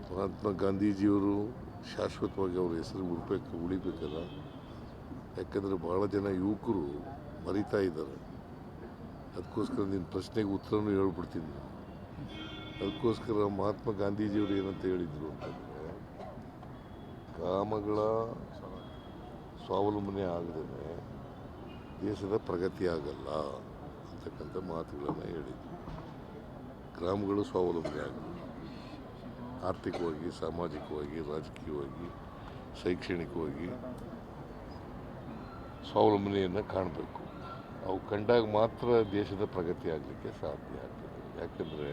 ಮಹಾತ್ಮ ಗಾಂಧೀಜಿಯವರು ಶಾಶ್ವತವಾಗಿ ಅವ್ರ ಹೆಸರು ಉಳಿಬೇಕಲ್ಲ. ಯಾಕಂದರೆ ಭಾಳ ಜನ ಯುವಕರು ಮರಿತಾ ಇದ್ದಾರೆ. ಅದಕ್ಕೋಸ್ಕರ ನಿನ್ನ ಪ್ರಶ್ನೆಗೆ ಉತ್ತರನೂ ಹೇಳ್ಬಿಡ್ತೀನಿ. ಅದಕ್ಕೋಸ್ಕರ ಮಹಾತ್ಮ ಗಾಂಧೀಜಿಯವರು ಏನಂತ ಹೇಳಿದರು ಅಂತಂದರೆ, ಗ್ರಾಮಗಳ ಸ್ವಾವಲಂಬನೆ ಆಗದೇ ದೇಶದ ಪ್ರಗತಿ ಆಗಲ್ಲ ಅಂತಕ್ಕಂಥ ಮಾತುಗಳನ್ನು ಹೇಳಿದರು. ಗ್ರಾಮಗಳು ಸ್ವಾವಲಂಬನೆ ಆಗಲ್ಲ, ಆರ್ಥಿಕವಾಗಿ, ಸಾಮಾಜಿಕವಾಗಿ, ರಾಜಕೀಯವಾಗಿ, ಶೈಕ್ಷಣಿಕವಾಗಿ ಸ್ವಾವಲಂಬನೆಯನ್ನು ಕಾಣಬೇಕು. ಅವು ಕಂಡಾಗ ಮಾತ್ರ ದೇಶದ ಪ್ರಗತಿ ಆಗಲಿಕ್ಕೆ ಸಾಧ್ಯ ಆಗ್ತದೆ. ಯಾಕಂದರೆ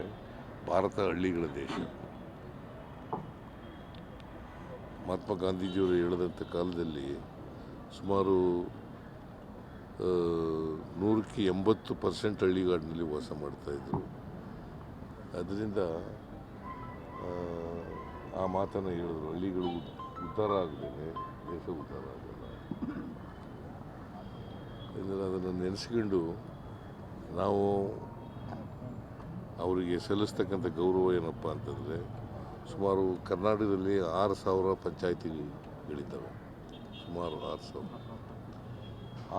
ಭಾರತ ಹಳ್ಳಿಗಳ ದೇಶ. ಮಹಾತ್ಮ ಗಾಂಧೀಜಿಯವರು ಹೇಳಿದಂಥ ಕಾಲದಲ್ಲಿ ಸುಮಾರು 180% ಹಳ್ಳಿಗಾಡಿನಲ್ಲಿ ವಾಸ ಮಾಡ್ತಾಯಿದ್ರು. ಅದರಿಂದ ಆ ಮಾತನ್ನು ಹೇಳಿದ್ರು, ಹಳ್ಳಿಗಳು ಉದ್ಧಾರ ಆಗದೇನೆ ದೇಶ ಉದ್ಧಾರ ಆಗಲ್ಲ. ಅಂದರೆ ಅದನ್ನು ನೆನೆಸ್ಕೊಂಡು ನಾವು ಅವರಿಗೆ ಸಲ್ಲಿಸ್ತಕ್ಕಂಥ ಗೌರವ ಏನಪ್ಪ ಅಂತಂದರೆ, ಸುಮಾರು ಕರ್ನಾಟಕದಲ್ಲಿ 6,000 ಪಂಚಾಯಿತಿಗಳಿದ್ದಾವೆ. ಸುಮಾರು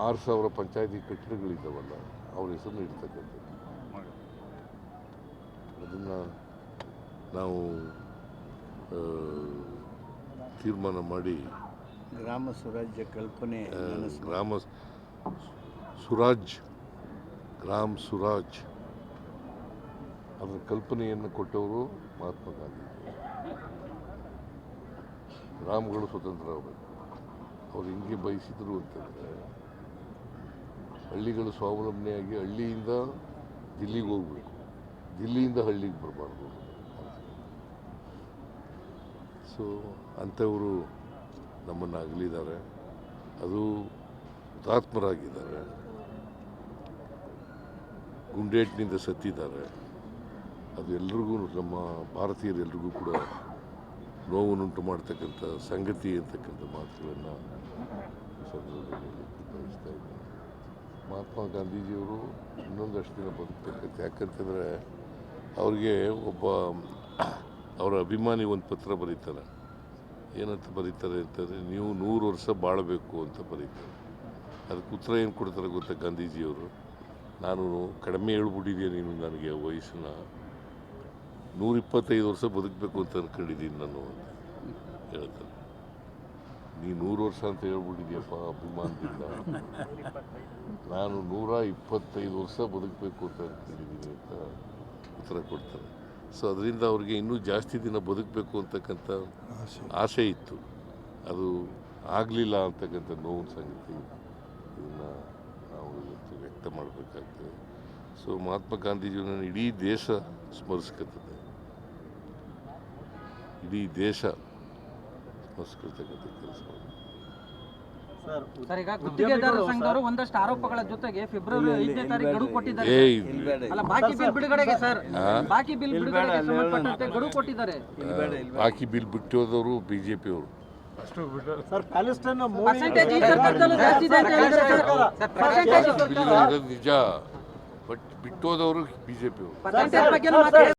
6,000 ಪಂಚಾಯಿತಿ ಕಟ್ಟಡಗಳಿದ್ದಾವಲ್ಲ, ಅವ್ರ ಹೆಸರನ್ನು ಇಡ್ತಕ್ಕಂಥದ್ದು. ಅದನ್ನು ನಾವು ತೀರ್ಮಾನ ಮಾಡಿ ಗ್ರಾಮ ಸ್ವರಾಜ್ಯ ಕಲ್ಪನೆ, ಗ್ರಾಮ ಸ್ವರಾಜ್ ಅದರ ಕಲ್ಪನೆಯನ್ನು ಕೊಟ್ಟವರು ಮಹಾತ್ಮ ಗಾಂಧಿ. ಗ್ರಾಮಗಳು ಸ್ವತಂತ್ರ ಆಗಬೇಕು. ಅವ್ರು ಹಿಂಗೆ ಬಯಸಿದ್ರು ಅಂತಂದರೆ, ಹಳ್ಳಿಗಳು ಸ್ವಾವಲಂಬನೆಯಾಗಿ ಹಳ್ಳಿಯಿಂದ ದಿಲ್ಲಿಗೆ ಹೋಗಬೇಕು, ದಿಲ್ಲಿಯಿಂದ ಹಳ್ಳಿಗೆ ಬರಬಾರ್ದು. ಸೊ ಅಂಥವರು ನಮ್ಮನ್ನು ಅಗಲಿದ್ದಾರೆ. ಅದು ಹುತಾತ್ಮರಾಗಿದ್ದಾರೆ, ಗುಂಡೇಟಿನಿಂದ ಸತ್ತಿದ್ದಾರೆ. ಅದು ಎಲ್ರಿಗೂ, ನಮ್ಮ ಭಾರತೀಯರೆಲ್ರಿಗೂ ಕೂಡ ನೋವನ್ನುಂಟು ಮಾಡ್ತಕ್ಕಂಥ ಸಂಗತಿ ಅಂತಕ್ಕಂಥ ಮಾತುಗಳನ್ನು ಸಂದರ್ಭದಲ್ಲಿ ಬಯಸ್ತಾ ಇದ್ದೀನಿ. ಮಹಾತ್ಮ ಗಾಂಧೀಜಿಯವರು ಇನ್ನೊಂದಷ್ಟು ದಿನ ಬದುಕಬೇಕಂತ. ಯಾಕಂತಂದರೆ ಅವ್ರಿಗೆ ಅವರ ಅಭಿಮಾನಿ ಒಂದು ಪತ್ರ ಬರೀತಾರೆ. ಏನಂತ ಬರೀತಾರೆ ಅಂತಂದರೆ, ನೀವು 100 ವರ್ಷ ಬಾಳಬೇಕು ಅಂತ ಬರೀತಾರೆ. ಅದಕ್ಕೆ ಉತ್ತರ ಏನು ಕೊಡ್ತಾರೆ ಗೊತ್ತಾ ಗಾಂಧೀಜಿಯವರು? ನಾನು ಕಡಿಮೆ ಹೇಳ್ಬಿಟ್ಟಿದ್ದೀನಿ, ನೀನು ನನಗೆ ವಯಸ್ಸನ್ನ 125 ವರ್ಷ ಬದುಕಬೇಕು ಅಂತ ಅಂದ್ಕೊಂಡಿದ್ದೀನಿ ನಾನು ಅಂತ ಹೇಳ್ತಾರೆ. ನೀ 100 ವರ್ಷ ಅಂತ ಹೇಳ್ಬಿಟ್ಟಿದ್ಯಪ್ಪ ಅಭಿಮಾನದಿಂದ, ನಾನು 125 ವರ್ಷ ಬದುಕಬೇಕು ಅಂತ ಅಂದ್ಕೊಂಡಿದ್ದೀನಿ ಅಂತ ಉತ್ತರ ಕೊಡ್ತಾರೆ. ಸೊ ಅದರಿಂದ ಅವ್ರಿಗೆ ಇನ್ನೂ ಜಾಸ್ತಿ ದಿನ ಬದುಕಬೇಕು ಅಂತಕ್ಕಂಥ ಆಸೆ ಇತ್ತು. ಅದು ಆಗಲಿಲ್ಲ ಅಂತಕ್ಕಂಥ ನೋವಿನ ಸಂಗತಿ. ಇದನ್ನು ನಾವು ಇವತ್ತು ವ್ಯಕ್ತ ಮಾಡಬೇಕಾಗ್ತದೆ. ಸೊ ಮಹಾತ್ಮ ಗಾಂಧೀಜಿಯನ್ನು ಇಡೀ ದೇಶ ಸ್ಮರಿಸ್ಕೊತದೆ, ಇಡೀ ದೇಶ ಸ್ಮರಿಸ್ಕೊಳ್ತಕ್ಕಂಥ ಕೆಲಸ. ಸರ್, ಈಗ ಗುತ್ತಿಗೆದಾರರ ಸಂಘದವರು ಒಂದಷ್ಟು ಆರೋಪಗಳ ಜೊತೆಗೆ ಫೆಬ್ರವರಿ 5ನೇ ತಾರೀಕು ಗಡುವು ಕೊಟ್ಟಿದ್ದಾರೆ. ಅಲ್ಲ, ಬಾಕಿ ಬಿಲ್ ಬಿಡುಗಡೆಗೆ ಸರ್, ಬಾಕಿ ಬಿಲ್ ಬಿಡುಗಡೆಗೆ ಸಂಬಂಧಪಟ್ಟಂತೆ ಗಡುವು ಕೊಟ್ಟಿದ್ದಾರೆ. ಬಾಕಿ ಬಿಲ್ ಬಿಟ್ಟೋದವರು ಬಿಜೆಪಿ ಅವರು. ನಿಜ, ಬಟ್ ಬಿಟ್ಟೋದವರು ಬಿಜೆಪಿ ಅವರು.